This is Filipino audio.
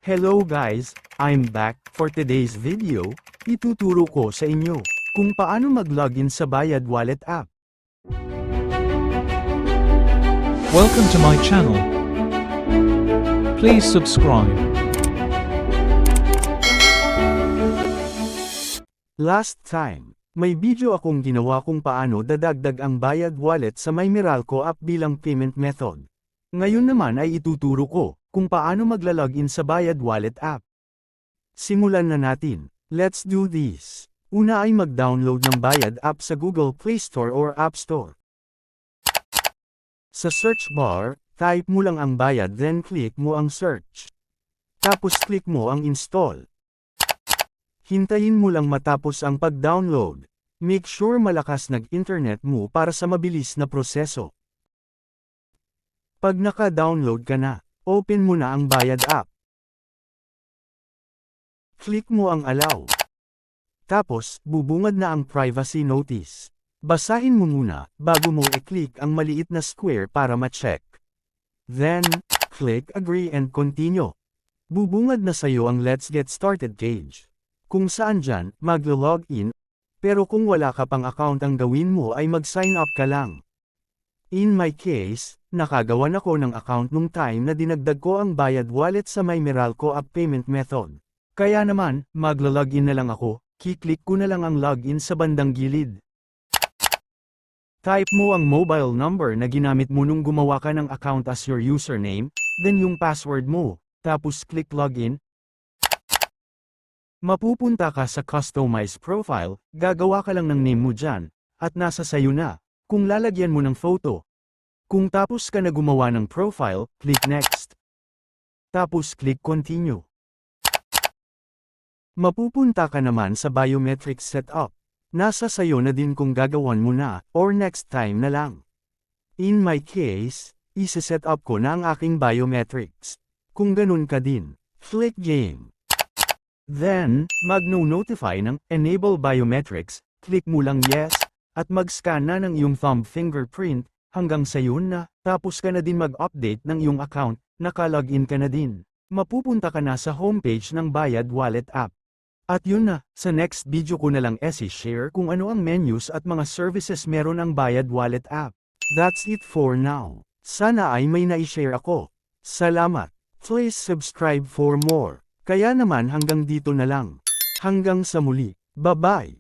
Hello guys, I'm back. For today's video, ituturo ko sa inyo kung paano mag-login sa Bayad Wallet app. Welcome to my channel. Please subscribe. Last time, may video akong ginawa kung paano dadagdag ang Bayad Wallet sa My Meralco app bilang payment method. Ngayon naman ay ituturo ko kung paano magla-login sa Bayad Wallet app. Simulan na natin. Let's do this. Una ay mag-download ng Bayad app sa Google Play Store or App Store. Sa search bar, type mo lang ang Bayad then click mo ang search. Tapos click mo ang install. Hintayin mo lang matapos ang pag-download. Make sure malakas nag-internet mo para sa mabilis na proseso. Pag naka-download ka na, open mo na ang Bayad app. Click mo ang Allow. Tapos, bubungad na ang privacy notice. Basahin mo muna, bago mo i-click ang maliit na square para ma-check. Then, click Agree and Continue. Bubungad na sa'yo ang Let's Get Started page. Kung saan dyan, mag-login, pero kung wala ka pang account ang gawin mo ay mag-sign up ka lang. In my case, nakagawan ako ng account nung time na dinagdag ko ang Bayad Wallet sa My Meralco app payment method. Kaya naman, magla-login na lang ako, kiklik ko na lang ang login sa bandang gilid. Type mo ang mobile number na ginamit mo nung gumawa ka ng account as your username, then yung password mo, tapos click login. Mapupunta ka sa Customize Profile, gagawa ka lang ng name mo dyan, at nasa sayo na, kung lalagyan mo ng photo. Kung tapos ka na gumawa ng profile, click Next. Tapos click Continue. Mapupunta ka naman sa Biometrics Setup. Nasa sayo na din kung gagawan mo na, or next time na lang. In my case, isa-set up ko na ang aking biometrics. Kung ganun ka din, click Game. Then, magno-notify ng Enable Biometrics, click mo lang Yes, at mag-scan na ng iyong thumb fingerprint, hanggang sa yun na, tapos ka na din mag-update ng iyong account, naka-login ka na din. Mapupunta ka na sa homepage ng Bayad Wallet app. At yun na, sa next video ko na lang share kung ano ang menus at mga services meron ang Bayad Wallet app. That's it for now. Sana ay may na-share ako. Salamat. Please subscribe for more. Kaya naman hanggang dito na lang. Hanggang sa muli. Bye-bye.